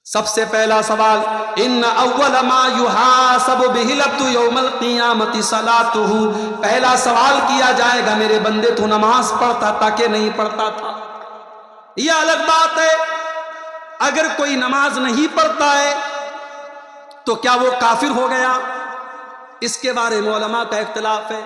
سب سے پہلا سوال، ان اول ما یحاسب بہ العبد یوم القیامۃ صلاتہ، پہلا سوال کیا جائے گا میرے بندے تو نماز پڑھتا تھا کہ نہیں پڑھتا تھا؟ یہ الگ بات ہے، اگر کوئی نماز نہیں پڑھتا ہے تو کیا وہ کافر ہو گیا؟ اس کے بارے میں علماء کا اختلاف ہے۔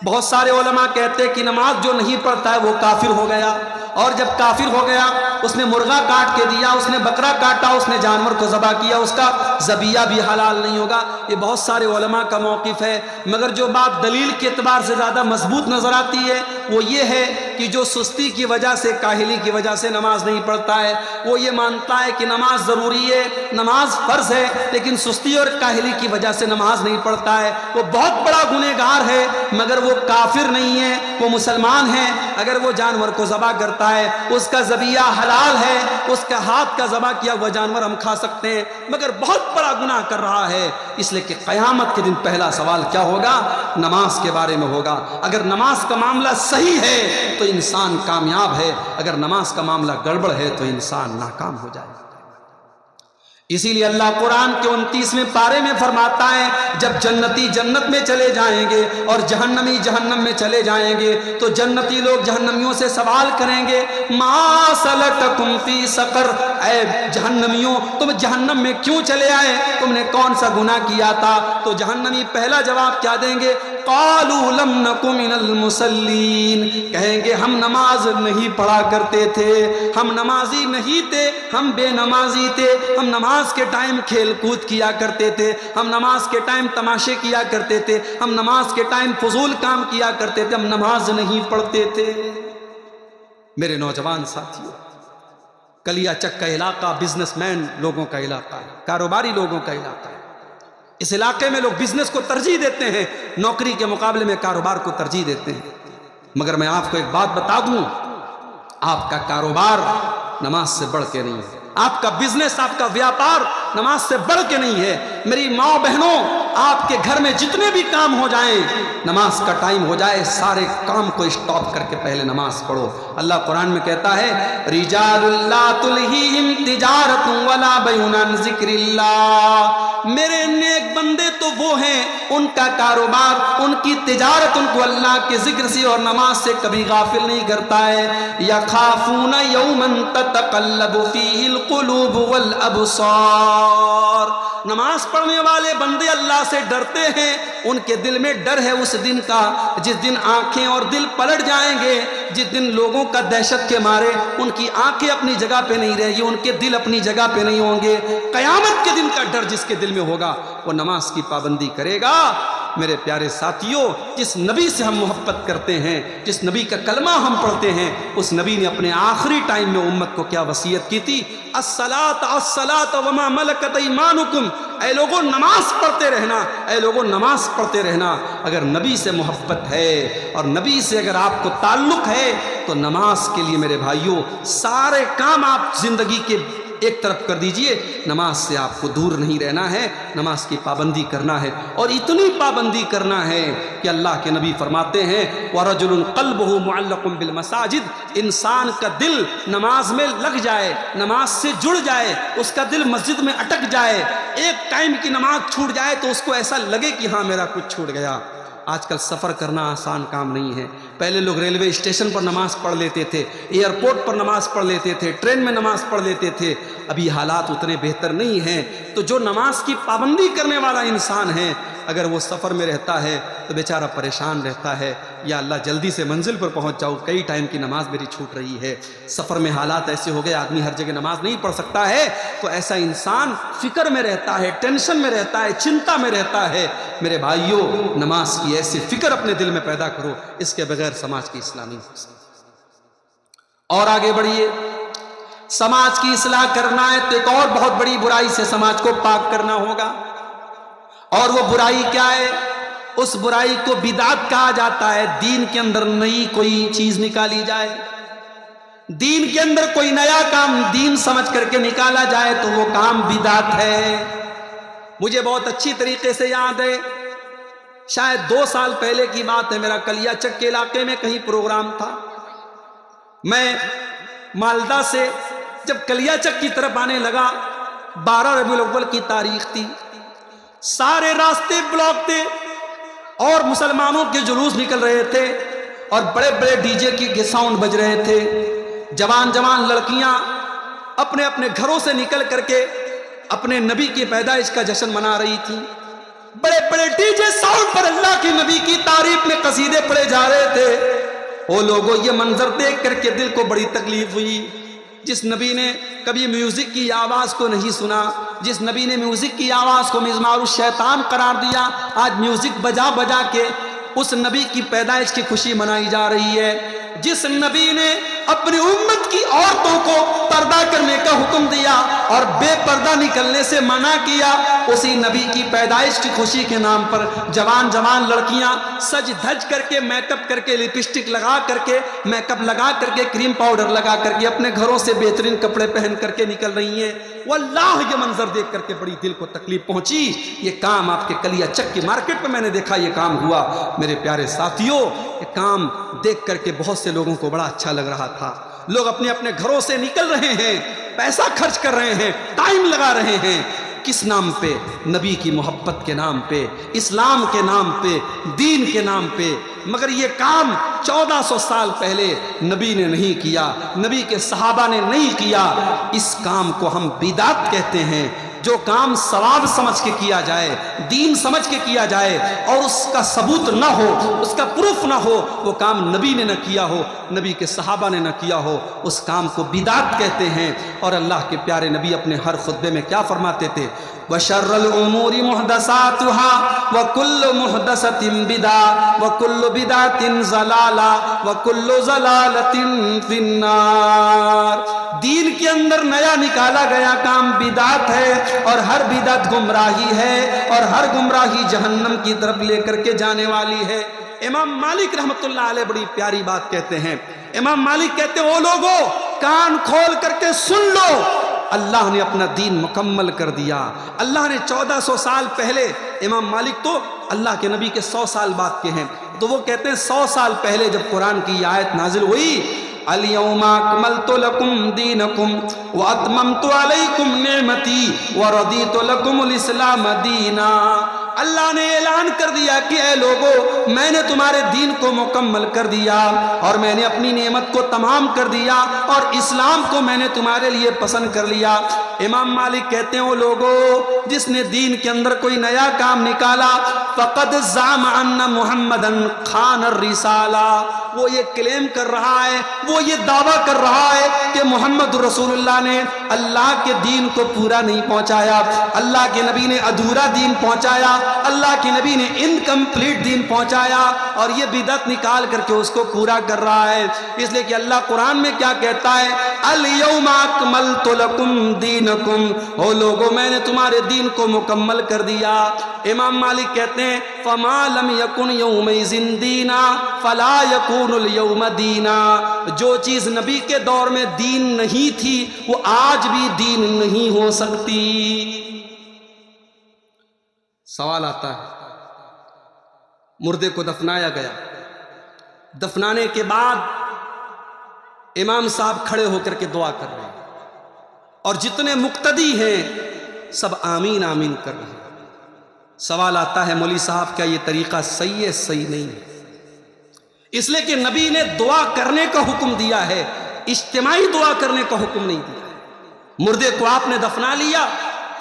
بہت سارے علماء کہتے ہیں کہ نماز جو نہیں پڑھتا ہے وہ کافر ہو گیا، اور جب کافر ہو گیا اس نے مرغا کاٹ کے دیا، اس نے بکرا کاٹا، اس نے جانور کو ذبح کیا، اس کا ذبیحہ بھی حلال نہیں ہوگا۔ یہ بہت سارے علماء کا موقف ہے، مگر جو بات دلیل کے اعتبار سے زیادہ مضبوط نظر آتی ہے وہ یہ ہے کہ جو سستی کی وجہ سے، کاہلی کی وجہ سے نماز نہیں پڑھتا ہے، وہ یہ مانتا ہے کہ نماز ضروری ہے، نماز فرض ہے، لیکن سستی اور کاہلی کی وجہ سے نماز نہیں پڑھتا ہے، وہ بہت بڑا گنہگار ہے، مگر وہ کافر نہیں ہے، وہ مسلمان ہے۔ اگر وہ جانور کو ذبح کرتا ہے، اس کا ذبیحہ حلال ہے، اس کا ہاتھ کا ذبح کیا ہوا جانور ہم کھا سکتے ہیں، مگر بہت بڑا گناہ کر رہا ہے، اس لیے کہ قیامت کے دن پہلا سوال کیا ہوگا؟ نماز کے بارے میں ہوگا۔ اگر نماز کا معاملہ صحیح ہے تو انسان کامیاب ہے، اگر نماز کا معاملہ گڑبڑ ہے تو انسان ناکام ہو جائے گا۔ اسی لیے اللہ قرآن کے 29ویں پارے میں فرماتا ہے، جب جنتی جنت میں چلے جائیں گے اور جہنمی جہنم میں چلے جائیں گے تو جنتی لوگ جہنمیوں سے سوال کریں گے، ما سلککم فی سقر، اے جہنمیوں تم جہنم میں کیوں چلے آئے؟ تم نے کون سا گناہ کیا تھا؟ تو جہنمی پہلا جواب کیا دیں گے؟ قالوا لم نک من المصلین، کہیں گے ہم نماز نہیں پڑھا کرتے تھے، ہم نمازی نہیں تھے، ہم بے نمازی تھے، ہم نماز کے ٹائم کھیل کود کیا کرتے تھے، ہم نماز کے ٹائم تماشے کیا کرتے تھے، ہم نماز کے ٹائم فضول کام کیا کرتے تھے، ہم نماز نہیں پڑھتے تھے۔ میرے نوجوان ساتھیوں، کلیا چک کا علاقہ بزنس مین لوگوں کا علاقہ ہے، کاروباری لوگوں کا علاقہ ہے۔ اس علاقے میں لوگ بزنس کو ترجیح دیتے ہیں، نوکری کے مقابلے میں کاروبار کو ترجیح دیتے ہیں، مگر میں آپ کو ایک بات بتا دوں، آپ کا کاروبار نماز سے بڑھ کے نہیں ہے، آپ کا بزنس، آپ کا ویاپار نماز سے بڑھ کے نہیں ہے۔ میری ماں بہنوں، آپ کے گھر میں جتنے بھی کام ہو جائیں، نماز کا ٹائم ہو جائے، سارے کام کو اسٹاپ کر کے پہلے نماز پڑھو۔ اللہ قرآن میں کہتا ہے، رجال لا تلہیہم تجارت ولا بیع عن ذکر اللہ، میرے نیک بندے تو وہ ہیں، ان کا کاروبار، ان کی تجارت ان کو اللہ کے ذکر سے اور نماز سے کبھی غافل نہیں کرتا ہے۔ یخافون یوما تتقلب فیہ القلوب والابصار، نماز پڑھنے والے بندے اللہ سے ڈرتے ہیں، ان کے دل میں ڈر ہے اس دن کا جس دن آنکھیں اور دل پلٹ جائیں گے، جس دن لوگوں کا دہشت کے مارے ان کی آنکھیں اپنی جگہ پہ نہیں رہے گی، ان کے دل اپنی جگہ پہ نہیں ہوں گے۔ قیامت کے دن کا ڈر جس کے دل میں ہوگا وہ نماز کی پابندی کرے گا۔ میرے پیارے ساتھیوں، جس نبی سے ہم محبت کرتے ہیں، جس نبی کا کلمہ ہم پڑھتے ہیں، اس نبی نے اپنے آخری ٹائم میں امت کو کیا وصیت کی تھی؟ الصلاۃ الصلاۃ وما ملکت ایمانکم، اے لوگوں نماز پڑھتے رہنا، اے لوگوں نماز پڑھتے رہنا۔ اگر نبی سے محبت ہے اور نبی سے اگر آپ کو تعلق ہے تو نماز کے لیے میرے بھائیوں سارے کام آپ زندگی کے ایک طرف کر دیجئے، نماز سے آپ کو دور نہیں رہنا ہے، نماز کی پابندی کرنا ہے، اور اتنی پابندی کرنا ہے کہ اللہ کے نبی فرماتے ہیں وَرَجُلٌ قَلْبُهُ مُعَلَّقٌ بِالْمَسَاجِدِ، انسان کا دل نماز میں لگ جائے، نماز سے جڑ جائے، اس کا دل مسجد میں اٹک جائے، ایک ٹائم کی نماز چھوٹ جائے تو اس کو ایسا لگے کہ ہاں میرا کچھ چھوٹ گیا۔ آج کل سفر کرنا آسان کام نہیں ہے، پہلے لوگ ریلوے اسٹیشن پر نماز پڑھ لیتے تھے، ایئرپورٹ پر نماز پڑھ لیتے تھے، ٹرین میں نماز پڑھ لیتے تھے، ابھی حالات اتنے بہتر نہیں ہیں۔ تو جو نماز کی پابندی کرنے والا انسان ہے، اگر وہ سفر میں رہتا ہے تو بیچارہ پریشان رہتا ہے، یا اللہ جلدی سے منزل پر پہنچ جاؤ، کئی ٹائم کی نماز میری چھوٹ رہی ہے۔ سفر میں حالات ایسے ہو گئے آدمی ہر جگہ نماز نہیں پڑھ سکتا ہے، تو ایسا انسان فکر میں رہتا ہے، ٹینشن میں رہتا ہے، چنتا میں رہتا ہے۔ میرے بھائیوں، نماز کی ایسی فکر اپنے دل میں پیدا کرو، اس کے بغیر سماج کی اصلاح نہیں ہو سکتی۔ اور آگے بڑھیے، سماج کی اصلاح کرنا ہے تو ایک اور بہت بڑی برائی سے سماج کو پاک کرنا ہوگا، اور وہ برائی کیا ہے؟ اس برائی کو بدعت کہا جاتا ہے۔ دین کے اندر نئی کوئی چیز نکالی جائے، دین کے اندر کوئی نیا کام دین سمجھ کر کے نکالا جائے تو وہ کام بدعت ہے۔ مجھے بہت اچھی طریقے سے یاد ہے، شاید 2 سال پہلے کی بات ہے، میرا کلیا چک کے علاقے میں کہیں پروگرام تھا، میں مالدہ سے جب کلیا چک کی طرف آنے لگا 12 ربیع الاول کی تاریخ تھی، سارے راستے بلاک تھے اور مسلمانوں کے جلوس نکل رہے تھے اور بڑے بڑے ڈی جے کی ساؤنڈ بج رہے تھے، جوان جوان لڑکیاں اپنے اپنے گھروں سے نکل کر کے اپنے نبی کی پیدائش کا جشن منا رہی تھی، بڑے بڑے ڈی جے ساؤنڈ پر اللہ کے نبی کی تعریف میں قصیدے پڑھے جا رہے تھے۔ وہ لوگوں یہ منظر دیکھ کر کے دل کو بڑی تکلیف ہوئی۔ جس نبی نے کبھی میوزک کی آواز کو نہیں سنا، جس نبی نے میوزک کی آواز کو مزمار الشیطان قرار دیا، آج میوزک بجا بجا کے اس نبی کی پیدائش کی خوشی منائی جا رہی ہے۔ جس نبی نے اپنی امت کی عورتوں کو پردہ کرنے کا حکم دیا اور بے پردہ نکلنے سے منع کیا، اسی نبی کی پیدائش کی خوشی کے نام پر جوان جوان لڑکیاں سج دھج کر کے میک اپ کر کے لپسٹک لگا کر کے میک اپ لگا کر کے کریم پاؤڈر لگا کر کے اپنے گھروں سے بہترین کپڑے پہن کر کے نکل رہی ہیں۔ واللہ یہ منظر دیکھ کر کے بڑی دل کو تکلیف پہنچی۔ یہ کام آپ کے کلیا چک کی مارکیٹ میں نے دیکھا، یہ کام ہوا میرے پیارے ساتھیوں۔ یہ کام دیکھ کر کے بہت سے لوگوں کو بڑا اچھا لگ رہا تھا۔ لوگ اپنے اپنے گھروں سے نکل رہے ہیں، پیسہ خرچ کر رہے ہیں، ٹائم لگا رہے ہیں، کس نام پہ؟ نبی کی محبت کے نام پہ، اسلام کے نام پہ، دین کے نام پہ۔ مگر یہ کام 1400 سال پہلے نبی نے نہیں کیا، نبی کے صحابہ نے نہیں کیا۔ اس کام کو ہم بدعت کہتے ہیں۔ جو کام ثواب سمجھ کے کیا جائے، دین سمجھ کے کیا جائے اور اس کا ثبوت نہ ہو، اس کا پروف نہ ہو، وہ کام نبی نے نہ کیا ہو، نبی کے صحابہ نے نہ کیا ہو، اس کام کو بدعت کہتے ہیں۔ اور اللہ کے پیارے نبی اپنے ہر خطبے میں کیا فرماتے تھے؟ وَشَرَّ الْأُمُورِ مُحْدَثَاتُهَا وَكُلُّ مُحْدَثَةٍ بِدْعَةٌ وَكُلُّ بِدْعَةٍ ضَلَالَةٌ وَكُلُّ ضَلَالَةٍ فِي النَّارِ۔ دین کے اندر نیا نکالا گیا کام بدعت ہے اور ہر بدعت گمراہی ہے اور ہر گمراہی جہنم کی طرف لے کر کے جانے والی ہے۔ امام مالک رحمت اللہ علیہ بڑی پیاری بات کہتے ہیں۔ امام مالک کہتے ہیں، او لوگو کان کھول کر کے سن لو، اللہ نے اپنا دین مکمل کر دیا۔ اللہ نے 1400 سال پہلے، امام مالک تو اللہ کے نبی کے 100 سال بعد کے ہیں، تو وہ کہتے ہیں 100 سال پہلے جب قرآن کی یہ آیت نازل ہوئی، اليوم اکملت لکم دینکم واتممت علیکم نعمتی ورضیت لکم الاسلام دینا۔ اللہ نے اعلان کر دیا کہ اے لوگو، میں نے تمہارے دین کو مکمل کر دیا اور میں نے اپنی نعمت کو تمام کر دیا اور اسلام کو میں نے تمہارے لیے پسند کر لیا۔ امام مالک کہتے ہیں، وہ لوگو جس نے دین کے اندر کوئی نیا کام نکالا، فقد زعم ان محمدًا خان الرسالہ، وہ یہ کلیم کر رہا ہے، وہ یہ دعویٰ کر رہا ہے کہ محمد رسول اللہ نے اللہ کے دین کو پورا نہیں پہنچایا، اللہ کے نبی نے ادھورا دین پہنچایا، اللہ کے نبی نے انکمپلیٹ دین پہنچایا، اور یہ بدعت نکال کر کے اس کو پورا کر رہا ہے۔ اس لیے کہ اللہ قرآن میں کیا کہتا ہے؟ الیوم اکملت لکم دینکم، او لوگو میں نے تمہارے دین کو مکمل کر دیا۔ امام مالک کہتے ہیں، فما لم یکن یومئذ دینا فلا یکون الیوم دینا، جو چیز نبی کے دور میں دین نہیں تھی وہ آج بھی دین نہیں ہو سکتی۔ سوال آتا ہے، مردے کو دفنایا گیا، دفنانے کے بعد امام صاحب کھڑے ہو کر کے دعا کر رہے ہیں اور جتنے مقتدی ہیں سب آمین آمین کر رہے ہیں۔ سوال آتا ہے، مولوی صاحب کیا یہ طریقہ صحیح ہے؟ صحیح نہیں ہے، اس لیے کہ نبی نے دعا کرنے کا حکم دیا ہے، اجتماعی دعا کرنے کا حکم نہیں دیا ہے۔ مردے کو آپ نے دفنا لیا،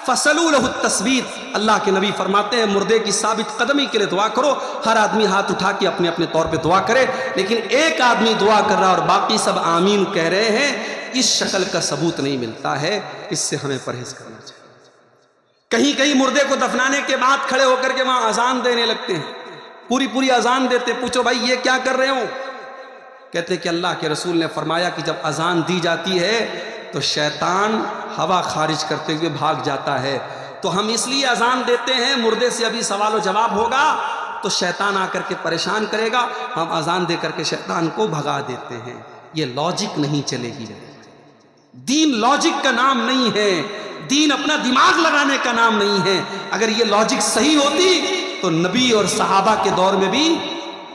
فصلوا لہ التثبیت، اللہ کے نبی فرماتے ہیں مردے کی ثابت قدمی کے لیے دعا کرو۔ ہر آدمی ہاتھ اٹھا کے اپنے اپنے طور پہ دعا کرے، لیکن ایک آدمی دعا کر رہا اور باقی سب آمین کہہ رہے ہیں، اس شکل کا ثبوت نہیں ملتا ہے، اس سے ہمیں پرہیز کرنا چاہیے۔ کہیں کہیں مردے کو دفنانے کے بعد کھڑے ہو کر کے وہاں اذان دینے لگتے ہیں، پوری اذان دیتے، پوچھو بھائی یہ کیا کر رہے ہو؟ کہتے کہ اللہ کے رسول نے فرمایا کہ جب اذان دی جاتی ہے تو شیطان ہوا خارج کرتے ہوئے بھاگ جاتا ہے، تو ہم اس لیے اذان دیتے ہیں، مردے سے ابھی سوال و جواب ہوگا تو شیطان آ کر کے پریشان کرے گا، ہم اذان دے کر کے شیطان کو بھگا دیتے ہیں۔ یہ لاجک نہیں چلے گی، دین لاجک کا نام نہیں ہے، دین اپنا دماغ لگانے کا نام نہیں ہے۔ اگر یہ لاجک صحیح ہوتی تو نبی اور صحابہ کے دور میں بھی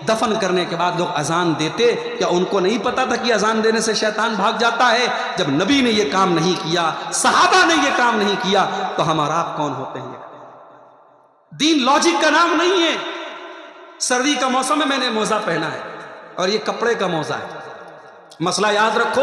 دفن کرنے کے بعد لوگ اذان دیتے، کیا ان کو نہیں پتا تھا کہ اذان دینے سے شیطان بھاگ جاتا ہے؟ جب نبی نے یہ کام نہیں کیا، صحابہ نے یہ کام نہیں کیا، تو ہم اور آپ کون ہوتے ہیں؟ دین لاجک کا نام نہیں ہے۔ سردی کا موسم ہے، میں نے موزہ پہنا ہے اور یہ کپڑے کا موزہ ہے۔ مسئلہ یاد رکھو،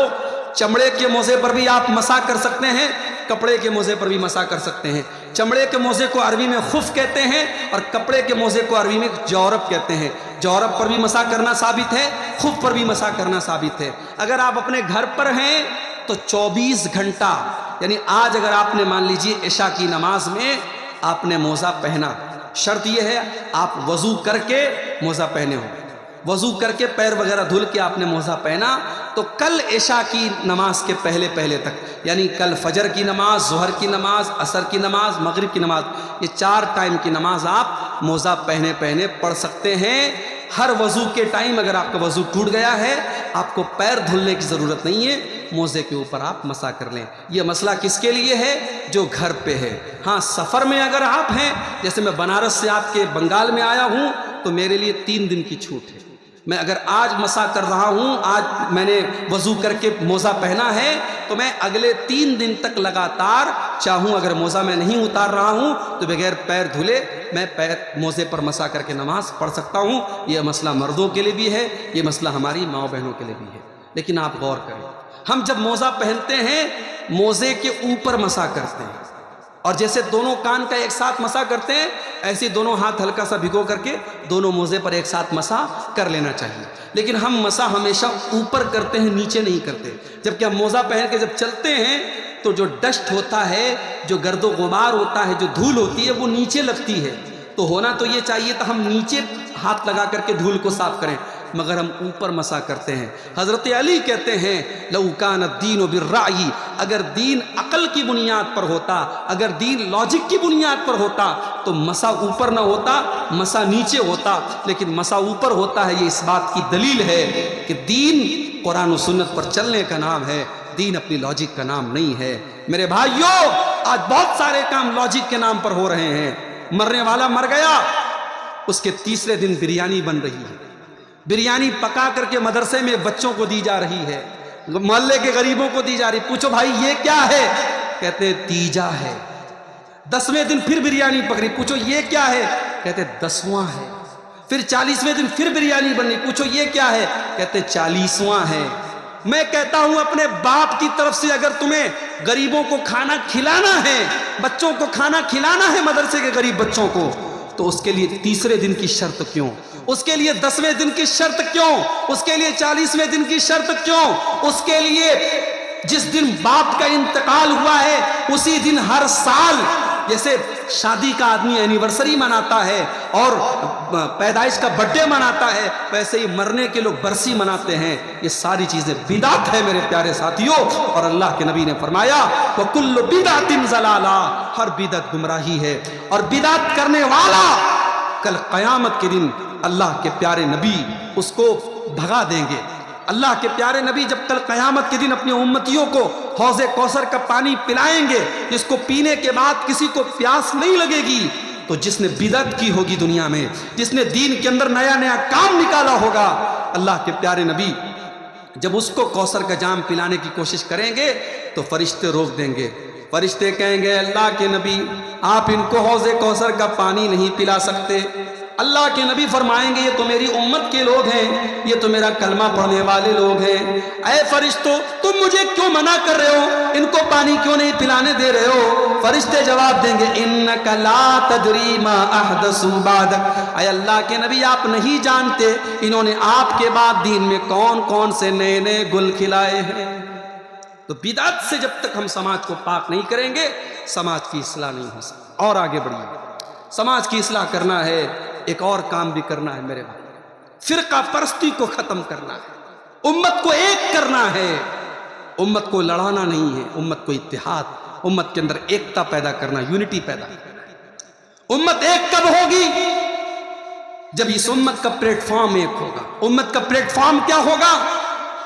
چمڑے کے موزے پر بھی آپ مسح کر سکتے ہیں، کپڑے کے موزے پر بھی مسح کر سکتے ہیں۔ چمڑے کے موزے کو عربی میں خف کہتے ہیں اور کپڑے کے موزے کو عربی میں جورب کہتے ہیں۔ جورب پر بھی مسح کرنا ثابت ہے، خف پر بھی مسح کرنا ثابت ہے۔ اگر آپ اپنے گھر پر ہیں تو 24 گھنٹہ، یعنی آج اگر آپ نے مان لیجیے عشاء کی نماز میں آپ نے موزہ پہنا، شرط یہ ہے آپ وضو کر کے موزہ پہنے ہو، وضو کر کے پیر وغیرہ دھل کے آپ نے موزہ پہنا، تو کل عشاء کی نماز کے پہلے تک، یعنی کل فجر کی نماز، ظہر کی نماز، عصر کی نماز، مغرب کی نماز، یہ 4 ٹائم کی نماز آپ موزہ پہنے پڑھ سکتے ہیں۔ ہر وضو کے ٹائم اگر آپ کا وضو ٹوٹ گیا ہے، آپ کو پیر دھلنے کی ضرورت نہیں ہے، موزے کے اوپر آپ مسح کر لیں۔ یہ مسئلہ کس کے لیے ہے؟ جو گھر پہ ہے۔ ہاں سفر میں اگر آپ ہیں، جیسے میں بنارس سے آپ کے بنگال میں آیا ہوں، تو میرے لیے 3 دن کی چھوٹ ہے۔ میں اگر آج مسح کر رہا ہوں، آج میں نے وضو کر کے موزہ پہنا ہے، تو میں اگلے 3 دن تک لگاتار چاہوں، اگر موزہ میں نہیں اتار رہا ہوں تو بغیر پیر دھلے میں موزے پر مسح کر کے نماز پڑھ سکتا ہوں۔ یہ مسئلہ مردوں کے لیے بھی ہے، یہ مسئلہ ہماری ماؤں بہنوں کے لیے بھی ہے۔ لیکن آپ غور کریں، ہم جب موزہ پہنتے ہیں موزے کے اوپر مسح کرتے ہیں، اور جیسے دونوں کان کا ایک ساتھ مسح کرتے ہیں، ایسے دونوں ہاتھ ہلکا سا بھگو کر کے دونوں موزے پر ایک ساتھ مسح کر لینا چاہیے۔ لیکن ہم مسح ہمیشہ اوپر کرتے ہیں، نیچے نہیں کرتے۔ جبکہ ہم موزہ پہن کے جب چلتے ہیں تو جو ڈسٹ ہوتا ہے، جو گرد و غبار ہوتا ہے، جو دھول ہوتی ہے، وہ نیچے لگتی ہے۔ تو ہونا تو یہ چاہیے تھا ہم نیچے ہاتھ لگا کر کے دھول کو صاف کریں، مگر ہم اوپر مسح کرتے ہیں۔ حضرت علی کہتے ہیں لو کان الدین بالرأی، اگر دین عقل کی بنیاد پر ہوتا، اگر دین لاجک کی بنیاد پر ہوتا تو مسح اوپر نہ ہوتا، مسح نیچے ہوتا، لیکن مسح اوپر ہوتا ہے۔ یہ اس بات کی دلیل ہے کہ دین قرآن و سنت پر چلنے کا نام ہے، دین اپنی لاجک کا نام نہیں ہے۔ میرے بھائیو، آج بہت سارے کام لاجک کے نام پر ہو رہے ہیں۔ مرنے والا مر گیا، اس کے تیسرے دن بریانی بن رہی ہے، بریانی پکا کر کے مدرسے میں بچوں کو دی جا رہی ہے، محلے کے غریبوں کو دی جا رہی۔ پوچھو بھائی یہ کیا ہے؟ کہتے ہیں تیجا ہے۔ 10ویں دن پھر بریانی پکڑی، پوچھو یہ کیا ہے؟ کہتے 10واں ہے۔ پھر 40ویں دن پھر بریانی بنی، پوچھو یہ کیا ہے؟ کہتے 40واں ہے۔ میں کہتا ہوں اپنے باپ کی طرف سے اگر تمہیں غریبوں کو کھانا کھلانا ہے، بچوں کو کھانا کھلانا ہے، مدرسے کے غریب بچوں کو، تو اس کے لیے تیسرے دن کی شرط کیوں؟ اس کے لیے 10ویں دن کی شرط کیوں؟ اس کے لیے 40ویں دن کی شرط کیوں؟ اس کے لیے جس دن باپ کا انتقال ہوا ہے اسی دن ہر سال، جیسے شادی کا آدمی اینیورسری مناتا ہے اور پیدائش کا برتھ ڈے مناتا ہے، ویسے ہی مرنے کے لوگ برسی مناتے ہیں۔ یہ ساری چیزیں بدعت ہے میرے پیارے ساتھیوں، اور اللہ کے نبی نے فرمایا وَكُلُّ بِدْعَةٍ ضَلَالَةٍ، ہر بدعت گمراہی ہے، اور بدعت کرنے والا کل قیامت کے دن اللہ کے پیارے نبی اس کو بھگا دیں گے۔ اللہ کے پیارے نبی جب کل قیامت کے دن اپنی امتیوں کو حوض کوثر کا پانی پلائیں گے، جس کو پینے کے بعد کسی کو پیاس نہیں لگے گی، تو جس نے بدعت کی ہوگی دنیا میں، جس نے دین کے اندر نیا نیا کام نکالا ہوگا، اللہ کے پیارے نبی جب اس کو کوثر کا جام پلانے کی کوشش کریں گے تو فرشتے روک دیں گے۔ فرشتے کہیں گے اللہ کے نبی آپ ان کو حوض کوثر کا پانی نہیں پلا سکتے۔ اللہ کے نبی فرمائیں گے یہ تو میری امت کے لوگ ہیں، یہ تو میرا کلمہ پڑھنے والے لوگ ہیں، اے فرشتوں تم مجھے کیوں منع کر رہے ہو، ان کو پانی کیوں نہیں پلانے دے رہے ہو؟ فرشتے جواب دیں گے انک لا تدری ما احدثوا بعدک، اے اللہ کے نبی آپ نہیں جانتے انہوں نے آپ کے بعد دین میں کون کون سے نئے نئے گل کھلائے ہیں۔ تو بدعت سے جب تک ہم سماج کو پاک نہیں کریں گے سماج کی اصلاح نہیں ہو سکتی۔ اور آگے بڑھیے، سماج کی اصلاح کرنا ہے، ایک اور کام بھی کرنا ہے میرے بھائی، فرقہ پرستی کو ختم کرنا ہے، امت کو ایک کرنا ہے، امت کو لڑانا نہیں ہے، امت کو اتحاد، امت کے اندر ایکتا پیدا کرنا، یونٹی پیدا کرنا۔ امت ایک کب ہوگی؟ جب اس امت کا پلیٹ فارم ایک ہوگا۔ امت کا پلیٹ فارم کیا ہوگا؟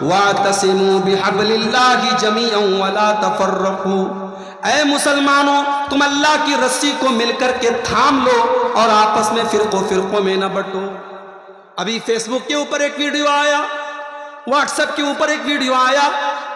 وَاعْتَصِمُوا بِحَبْلِ اللَّهِ جَمِيعًا وَلَا تَفَرَّقُوا، اے مسلمانوں تم اللہ کی رسی کو مل کر کے تھام لو اور آپس میں فرقوں میں نہ بٹو۔ ابھی فیس بک کے اوپر ایک ویڈیو آیا، واٹس ایپ کے اوپر ایک ویڈیو آیا،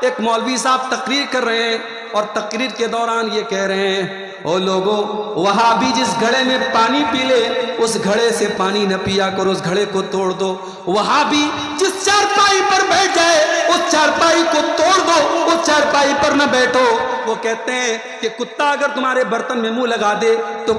ایک مولوی صاحب تقریر کر رہے ہیں اور تقریر کے دوران یہ کہہ رہے ہیں او لوگو، وہابی جس گھڑے میں پانی پی لے اس گھڑے سے پانی نہ پیا کرو، اس گھڑے کو توڑ دو۔ وہابی جس چارپائی پر بیٹھ جائے اس چارپائی کو توڑ دو، اس چارپائی پر نہ بیٹھو۔ وہ کہتے ہیں کہ کتا اگر تمہارے برتن میں منہ لگا دے تو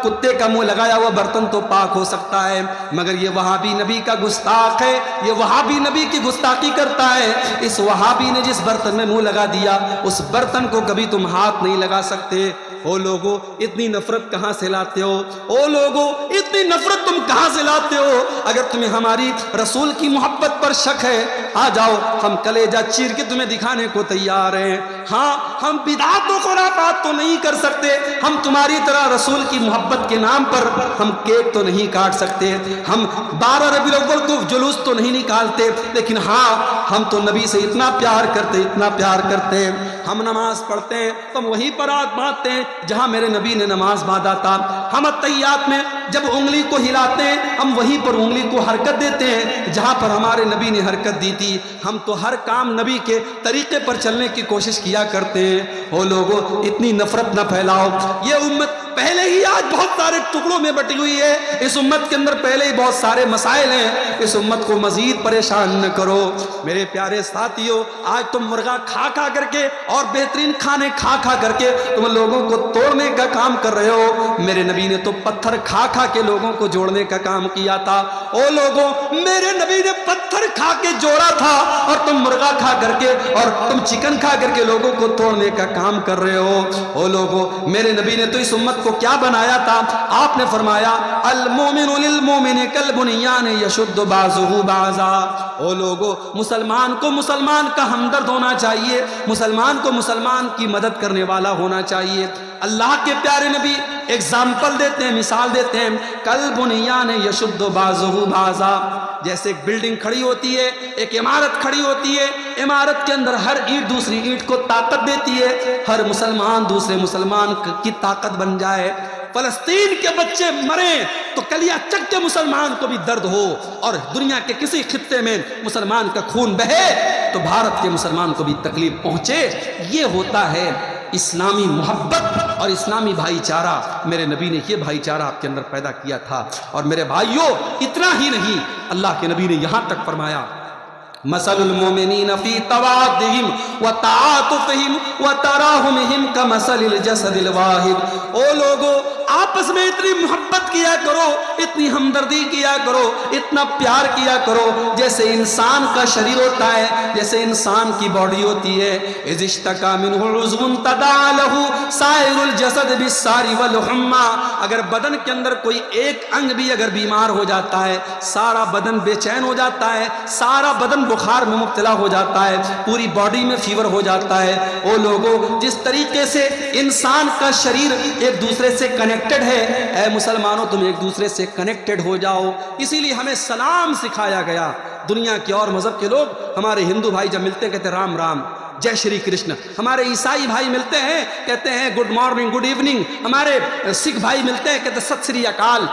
کتے کا منہ لگایا ہوا برتن تو پاک ہو سکتا ہے، مگر یہ وہابی نبی کا گستاخ ہے، یہ وہابی نبی کی گستاخی کرتا ہے۔ اس وہابی نے جس برتن میں منہ لگا دیا اس برتن کو کبھی تم ہاتھ نہیں لگا سکتے۔ او لوگو، اتنی نفرت کہاں سے لاتے ہو؟ او لوگو، اتنی نفرت تم کہاں سے لاتے ہو؟ اگر تمہیں ہماری رسول کی محبت پر شک ہے، آ جاؤ، ہم کلیجہ چیر کے تمہیں دکھانے کو تیار ہیں۔ ہاں، ہم بدعات و خرافات تو نہیں کر سکتے، ہم تمہاری طرح رسول کی محبت کے نام پر ہم کیک تو نہیں کاٹ سکتے، ہم 12 ربیع الاول کو جلوس تو نہیں نکالتے، لیکن ہاں، ہم تو نبی سے اتنا پیار کرتے، اتنا پیار کرتے۔ ہم نماز پڑھتے ہیں تو ہم وہیں پر ہاتھ باندھتے ہیں جہاں میرے نبی نے نماز باندھا تھا۔ ہم اتحیات میں جب انگلی کو ہلاتے ہیں ہم وہیں پر انگلی کو حرکت دیتے ہیں جہاں پر ہمارے نبی نے حرکت دی تھی۔ ہم تو ہر کام نبی کے طریقے پر چلنے کی کوشش کیا کرتے ہیں۔ وہ لوگوں، اتنی نفرت نہ پھیلاؤ، یہ امت پہلے ہی آج بہت سارے ٹکڑوں میں بٹی ہوئی ہے، اس امت کے اندر پہلے ہی بہت سارے مسائل ہیں، اس امت کو مزید پریشان نہ کرو۔ میرے پیارے ساتھیو، آج تم مرغا کھا کھا کر کے اور بہترین کھانے کھا کھا کر کے تم لوگوں کو توڑنے کا کام کر رہے ہو۔ میرے نبی نے تو پتھر کھا کھا کے لوگوں کو جوڑنے کا کام کیا تھا۔ او لوگوں، میرے نبی نے پتھر کھا کے جوڑا تھا اور تم مرغا کھا کر کے اور تم چکن کھا کر کے لوگوں کو توڑنے کا کام کر رہے ہو۔ او لوگوں، میرے نبی نے تو اس امت کو کیا بنایا تھا؟ آپ نے فرمایا المومن للمومن کالبنیان یشد بعضہ بعضا۔ او لوگوں، مسلمان کو مسلمان کا ہمدرد ہونا چاہیے، مسلمان کو مسلمان کی مدد کرنے والا ہونا چاہیے۔ اللہ کے پیارے نبی ایگزامپل دیتے ہیں، مثال دیتے ہیں، کالبنیان یشد بعضہ بعضا۔ جیسے ایک بلڈنگ کھڑی ہوتی ہے، ایک عمارت کھڑی ہوتی ہے، عمارت کے اندر ہر اینٹ دوسری اینٹ کو طاقت دیتی ہے، ہر مسلمان دوسرے مسلمان کی طاقت بن جائے۔ فلسطین کے بچے مریں تو کلیہ چک کے مسلمان کو بھی درد ہو، اور دنیا کے کسی خطے میں مسلمان کا خون بہے تو بھارت کے مسلمان کو بھی تکلیف پہنچے۔ یہ ہوتا ہے اسلامی محبت اور اسلامی بھائی چارہ۔ میرے نبی نے یہ بھائی چارہ آپ کے اندر پیدا کیا تھا۔ اور میرے بھائیوں، اتنا ہی نہیں، اللہ کے نبی نے یہاں تک فرمایا مثل المؤمنین فی توادہم وتعاطفہم وتراحمہم کمثل الجسد الواحد۔ او لوگو، آپس میں اتنی محبت کیا کرو، اتنی ہمدردی کیا کرو، اتنا پیار کیا کرو جیسے انسان کا شریر ہوتا ہے، جیسے انسان کی باڈی ہوتی ہے۔ اذ اشتکا منہ عضو تداعی لہ سائر الجسد بالسہر والحمى۔ اگر بدن کے اندر کوئی ایک انگ بھی اگر بیمار ہو جاتا ہے، سارا بدن بے چین ہو جاتا ہے، سارا بدن بخار میں مبتلا ہو جاتا ہے، پوری باڈی میں فیور ہو جاتا ہے۔ او لوگوں، جس طریقے سے انسان کا شریر ایک دوسرے سے کنیکٹڈ ہے، اے مسلمانوں تم ایک دوسرے سے کنیکٹڈ ہو جاؤ۔ اسی لیے ہمیں سلام سکھایا گیا۔ دنیا کے اور مذہب کے لوگ، ہمارے ہندو بھائی جب ملتے ہیں کہتے ہیں رام رام، جے شری کرشن۔ ہمارے عیسائی بھائی ملتے ہیں کہتے ہیں گڈ مارننگ، گڈ ایوننگ۔ ہمارے سکھ بھائی ملتے ہیں کہتے ہیں ست سری اکال۔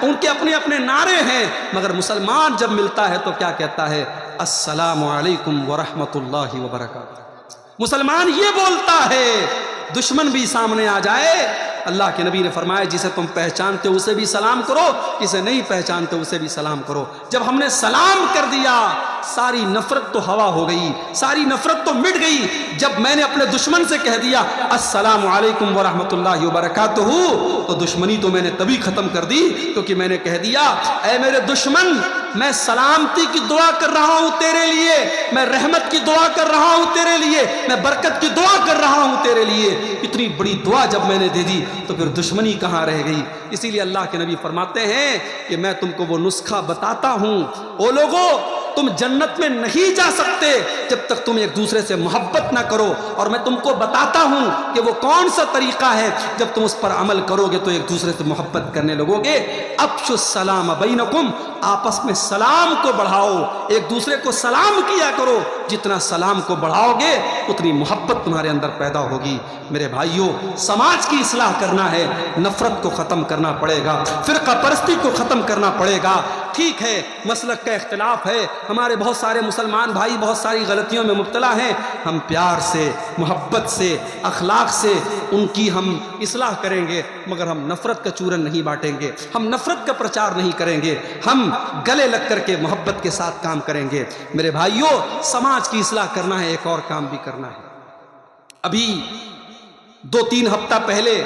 ان کے اپنے اپنے نعرے ہیں، مگر مسلمان جب ملتا ہے تو کیا کہتا ہے؟ السلام علیکم ورحمۃ اللہ وبرکاتہ۔ مسلمان یہ بولتا ہے، دشمن بھی سامنے آ جائے، اللہ کے نبی نے فرمایا جسے تم پہچانتے ہو اسے بھی سلام کرو، جسے نہیں پہچانتے اسے بھی سلام کرو۔ جب ہم نے سلام کر دیا، ساری نفرت تو ہوا ہو گئی، ساری نفرت تو مٹ گئی۔ جب میں نے اپنے دشمن سے کہہ دیا السلام علیکم ورحمۃ اللہ وبرکاتہ، تو دشمنی تو میں نے تبھی ختم کر دی کیونکہ میں نے کہہ دیا اے میرے دشمن، میں سلامتی کی دعا کر رہا ہوں تیرے لیے، میں رحمت کی دعا کر رہا ہوں تیرے لیے، میں برکت کی دعا کر رہا ہوں تیرے لیے۔ اتنی بڑی دعا جب میں نے دے دی تو پھر دشمنی کہاں رہ گئی؟ اسی لیے اللہ کے نبی فرماتے ہیں کہ میں تم کو وہ نسخہ بتاتا ہوں، او لوگو تم جنت میں نہیں جا سکتے جب تک تم ایک دوسرے سے محبت نہ کرو، اور میں تم کو بتاتا ہوں کہ وہ کون سا طریقہ ہے، جب تم اس پر عمل کرو گے تو ایک دوسرے سے محبت کرنے لگو گے۔ افشوا السلام بینکم، آپس میں سلام کو بڑھاؤ، ایک دوسرے کو سلام کیا کرو، جتنا سلام کو بڑھاؤ گے اتنی محبت تمہارے اندر پیدا ہوگی۔ میرے بھائیوں، سماج کی اصلاح کرنا ہے، نفرت کو ختم کرنا پڑے گا، فرقہ پرستی کو ختم کرنا پڑے گا۔ ٹھیک ہے مسلک کا اختلاف ہے، ہمارے بہت سارے مسلمان بھائی بہت ساری غلطیوں میں مبتلا ہیں، ہم پیار سے، محبت سے، اخلاق سے ان کی ہم اصلاح کریں گے، مگر ہم نفرت کا چورن نہیں بانٹیں گے، ہم نفرت کا پرچار نہیں کریں گے، ہم گلے لگ کر کے محبت کے ساتھ کام کریں گے۔ میرے بھائیوں، سماج کی اصلاح کرنا ہے، ایک اور کام بھی کرنا ہے۔ ابھی 2-3 ہفتہ پہلے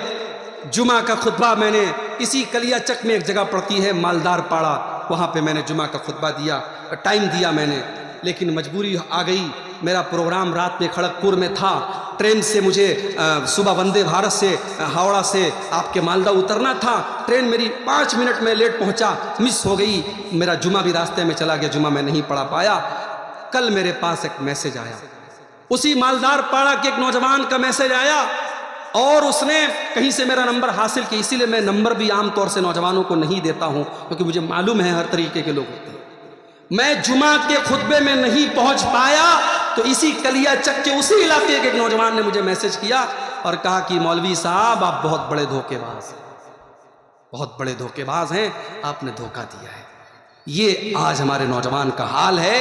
جمعہ کا خطبہ میں نے اسی کلیا چک میں ایک جگہ پڑتی ہے مالدار پاڑا، وہاں پہ میں نے جمعہ کا خطبہ دیا، ٹائم دیا میں نے، لیکن مجبوری آ گئی، میرا پروگرام رات میں کھڑگپور میں تھا، ٹرین سے مجھے صبح وندے بھارت سے ہاوڑا سے آپ کے مالدہ اترنا تھا، ٹرین میری 5 منٹ میں لیٹ پہنچا، مس ہو گئی، میرا جمعہ بھی راستے میں چلا گیا، جمعہ میں نہیں پڑھا پایا۔ کل میرے پاس ایک میسج آیا، اسی مالدار پاڑا کے ایک نوجوان کا میسج آیا، اور اس نے کہیں سے میرا نمبر حاصل کیا، اسی لیے میں نمبر بھی عام طور سے نوجوانوں کو نہیں دیتا ہوں، کیونکہ مجھے معلوم ہے ہر طریقے کے لوگ ہوتے ہیں۔ میں جمعہ کے خطبے میں نہیں پہنچ پایا تو اسی کلیا چک کے اسی علاقے کے ایک نوجوان نے مجھے میسج کیا اور کہا کہ مولوی صاحب آپ بہت بڑے دھوکے باز ہیں، بہت بڑے دھوکے باز ہیں، آپ نے دھوکہ دیا ہے۔ یہ آج ہمارے نوجوان کا حال ہے۔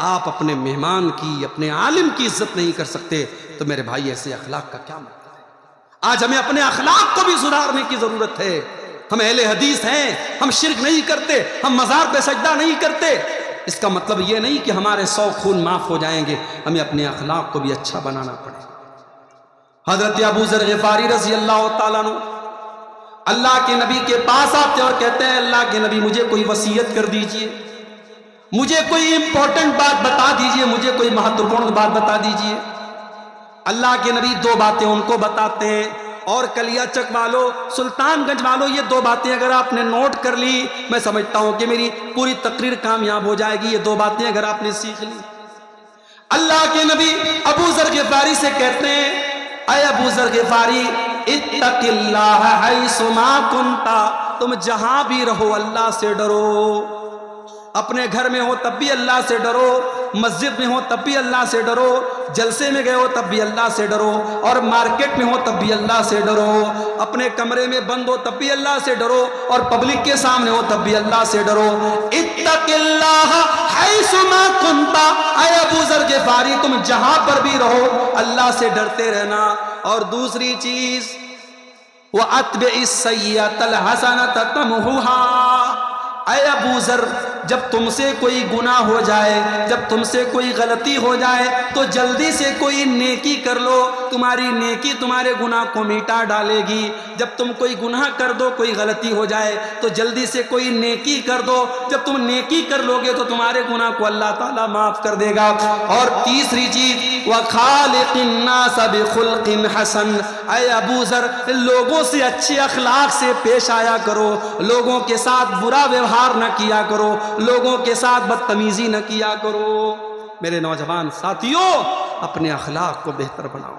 آپ اپنے مہمان کی، اپنے عالم کی عزت نہیں کر سکتے تو میرے بھائی ایسے اخلاق کا کیا مطلب؟ آج ہمیں اپنے اخلاق کو بھی سدھارنے کی ضرورت ہے۔ ہم اہل حدیث ہیں، ہم شرک نہیں کرتے، ہم مزار پہ سجدہ نہیں کرتے، اس کا مطلب یہ نہیں کہ ہمارے 100 خون معاف ہو جائیں گے، ہمیں اپنے اخلاق کو بھی اچھا بنانا پڑے گا۔ حضرت ابو ذر غفاری رضی اللہ تعالیٰ عنہ اللہ کے نبی کے پاس آتے اور کہتے ہیں اللہ کے نبی مجھے کوئی وصیت کر دیجئے، مجھے کوئی امپورٹنٹ بات بتا دیجئے، مجھے کوئی مہتوپورن بات بتا دیجئے۔ اللہ کے نبی 2 باتیں ان کو بتاتے ہیں، اور کلیا چک والوں، سلطان گنج والوں، یہ 2 باتیں اگر آپ نے نوٹ کر لی میں سمجھتا ہوں کہ میری پوری تقریر کامیاب ہو جائے گی۔ یہ 2 باتیں اگر آپ نے سیکھ لی، اللہ کے نبی ابو ذر غفاری سے کہتے ہیں اے ابو ذر غفاری اتق اللہ حیث ما کنت، تم جہاں بھی رہو اللہ سے ڈرو، اپنے گھر میں ہو تب بھی اللہ سے ڈرو، مسجد میں ہو تب بھی اللہ سے ڈرو، جلسے میں گئے ہو تب بھی اللہ سے ڈرو، اور مارکیٹ میں ہو تب بھی اللہ سے ڈرو، اپنے کمرے میں بند ہو تب بھی اللہ سے ڈرو، اور پبلک کے سامنے ہو تب بھی اللہ سے ڈرو۔ اتق اللہ حیث ما کنت، اے ابو ذر غفاری تم جہاں پر بھی رہو اللہ سے ڈرتے رہنا۔ اور دوسری چیز وَأَتْبِعِ السَّيِّئَةَ الْحَسَنَةَ تَمْحُوهَا، اے ابو ذر جب تم سے کوئی گناہ ہو جائے، جب تم سے کوئی غلطی ہو جائے تو جلدی سے کوئی نیکی کر لو، تمہاری نیکی تمہارے گناہ کو مٹا ڈالے گی۔ جب تم کوئی گناہ کر دو، کوئی غلطی ہو جائے تو جلدی سے کوئی نیکی کر دو، جب تم نیکی کر لو گے تو تمہارے گناہ کو اللہ تعالیٰ معاف کر دے گا۔ اور تیسری چیز وَخَالِقِ النَّاسَ بِخُلْقٍ حَسَنٍ، اے ابو ذر لوگوں سے اچھے اخلاق سے پیش آیا کرو، لوگوں کے ساتھ برا ویوہار نہ کیا کرو، لوگوں کے ساتھ بدتمیزی نہ کیا کرو۔ میرے نوجوان ساتھیوں، اپنے اخلاق کو بہتر بناؤ،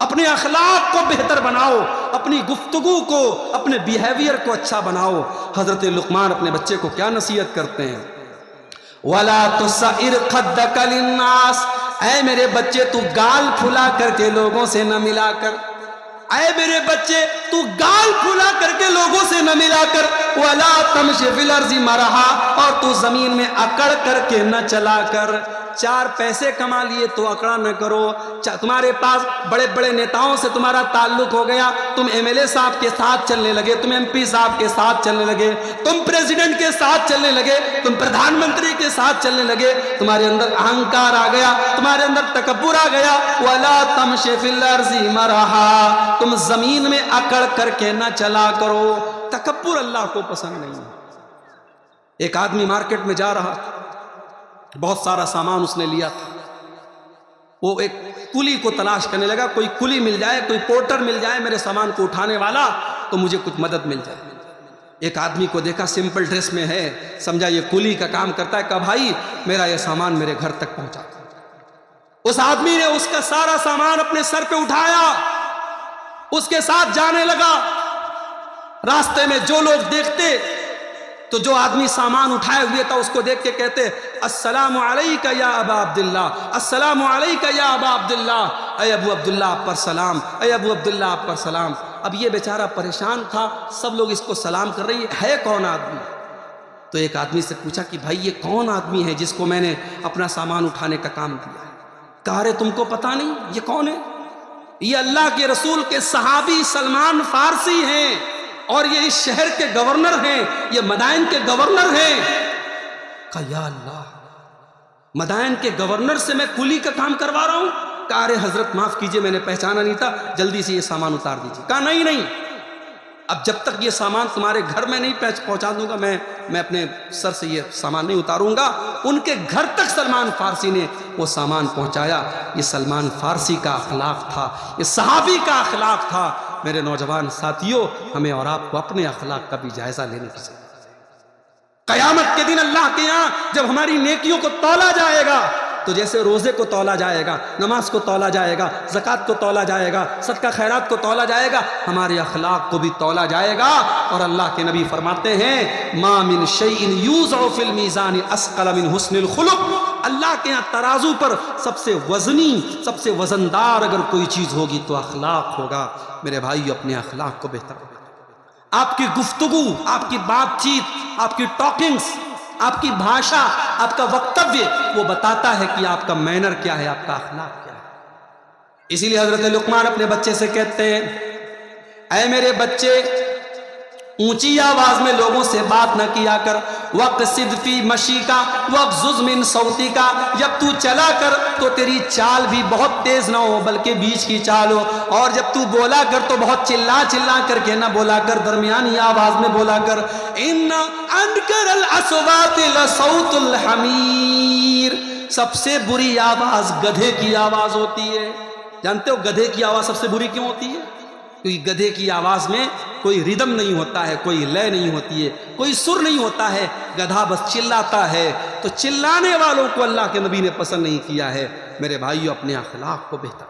اپنے اخلاق کو بہتر بناؤ، اپنی گفتگو کو، اپنے بیہیویئر کو اچھا بناؤ۔ حضرت لقمان اپنے بچے کو کیا نصیحت کرتے ہیں؟ وَلَا تُسَئِرْ خَدَّكَ لِلنَّاسِ، اے میرے بچے تو گال پھلا کر کے لوگوں سے نہ ملا کر، اے میرے بچے تو گال پھلا کر کے لوگوں سے نہ ملا کر، وَلَا تَمْشِ فِي الْأَرْضِ مَرَحًا، اور تو زمین میں اکڑ کر کے نہ چلا کر۔ 4 پیسے کما لیے تو اکڑا نہ کرو، تمہارے پاس بڑے بڑے نیتاؤں سے تمہارا تعلق ہو گیا، تم ایم ایل اے صاحب کے ساتھ چلنے لگے، تم ایم پی صاحب کے ساتھ چلنے لگے، تم پریزیڈنٹ کے ساتھ چلنے لگے، تم پردھان منتری کے ساتھ چلنے لگے، تمہارے اندر اہنکار آ گیا، تمہارے اندر تکبر آ گیا۔ وَلَا تَمْشِ فِي الْأَرْضِ مَرَحًا، تم زمین میں اکڑ کر کے نہ چلا کرو۔ تکبر اللہ کو پسند نہیں ہے۔ ایک آدمی مارکیٹ میں جا رہا، بہت سارا سامان اس نے لیا تھا، وہ ایک کلی کو تلاش کرنے لگا، کوئی کلی مل جائے، کوئی پورٹر مل جائے میرے سامان کو اٹھانے والا تو مجھے کچھ مدد مل جائے۔ ایک آدمی کو دیکھا سمپل ڈریس میں ہے، سمجھا یہ کلی کا کام کرتا ہے، کہا بھائی میرا یہ سامان میرے گھر تک پہنچا۔ اس آدمی نے اس کا سارا سامان اپنے سر پہ اٹھایا، اس کے ساتھ جانے لگا۔ راستے میں جو لوگ دیکھتے تو جو آدمی سامان اٹھائے ہوئے تھا اس کو دیکھ کے کہتے السلام علیکہ یا ابا عبداللہ، السلام علیکہ یا ابا عبداللہ، اے ابو عبداللہ آپ پر سلام، اے ابو عبداللہ آپ پر سلام۔ اب یہ بیچارہ پریشان تھا، سب لوگ اس کو سلام کر رہی ہے کون آدمی؟ تو ایک آدمی سے پوچھا کہ بھائی یہ کون آدمی ہے جس کو میں نے اپنا سامان اٹھانے کا کام دیا ہے؟ کہا ارے تم کو پتہ نہیں یہ کون ہے؟ یہ اللہ کے رسول کے صحابی سلمان فارسی ہیں، اور یہ اس شہر کے گورنر ہیں، یہ مدائن کے گورنر ہیں۔ کہا یا اللہ، مدائن کے گورنر سے میں کولی کا کام کروا رہا ہوں؟ کہا ارے حضرت معاف کیجئے میں نے پہچانا نہیں تھا، جلدی سے یہ سامان اتار دیجئے۔ کہا نہیں، اب جب تک یہ سامان تمہارے گھر میں نہیں پہنچا دوں گا میں اپنے سر سے یہ سامان نہیں اتاروں گا۔ ان کے گھر تک سلمان فارسی نے وہ سامان پہنچایا۔ یہ سلمان فارسی کا اخلاق تھا، یہ صحابی کا اخلاق تھا۔ میرے نوجوان ساتھیوں، ہمیں اور آپ کو اپنے اخلاق کا بھی جائزہ لینے کی ضرورت ہے۔ قیامت کے دن اللہ کے یہاں جب ہماری نیکیوں کو تولا جائے گا تو جیسے روزے کو تولا جائے گا، نماز کو تولا جائے گا، زکوٰۃ کو تولا جائے گا، صدقہ خیرات کو تولا جائے گا، ہمارے اخلاق کو بھی تولا جائے گا۔ اور اللہ کے نبی فرماتے ہیں ما من شیء یوضع فی المیزان اثقل من حسن الخلق، اللہ کے یہاں ترازو پر سب سے وزنی، سب سے وزندار اگر کوئی چیز ہوگی تو اخلاق ہوگا۔ میرے بھائیو، اپنے اخلاق کو بہتر کریں۔ آپ کی گفتگو، آپ کی بات چیت، آپ کی ٹاکنگز، آپ کی بھاشا، آپ کا وکتویہ وہ بتاتا ہے کہ آپ کا مینر کیا ہے، آپ کا اخلاق کیا ہے۔ اسی لیے حضرت لقمان اپنے بچے سے کہتے ہیں اے میرے بچے، اونچی آواز میں لوگوں سے بات نہ کیا کر، وَقْصِدْ فِي مَشِيكَ وَاغْضُضْ مِنْ صَوْتِكَ، جب تو چلا کر تو تیری چال بھی بہت تیز نہ ہو بلکہ بیچ کی چال ہو، اور جب تو بولا کر تو بہت چلا کر کے نہ بولا کر، درمیانی آواز میں بولا کر۔ إِنَّ أَنْكَرَ الْأَصْوَاتِ لَصَوْتُ الْحَمِيرِ، سب سے بری آواز گدھے کی آواز ہوتی ہے۔ جانتے ہو گدھے کی آواز سب سے بری کیوں ہوتی ہے؟ کیونکہ گدھے کی آواز میں کوئی ردم نہیں ہوتا ہے، کوئی لے نہیں ہوتی ہے، کوئی سر نہیں ہوتا ہے، گدھا بس چلاتا ہے۔ تو چلانے والوں کو اللہ کے نبی نے پسند نہیں کیا ہے۔ میرے بھائیو، اپنے اخلاق کو بہتر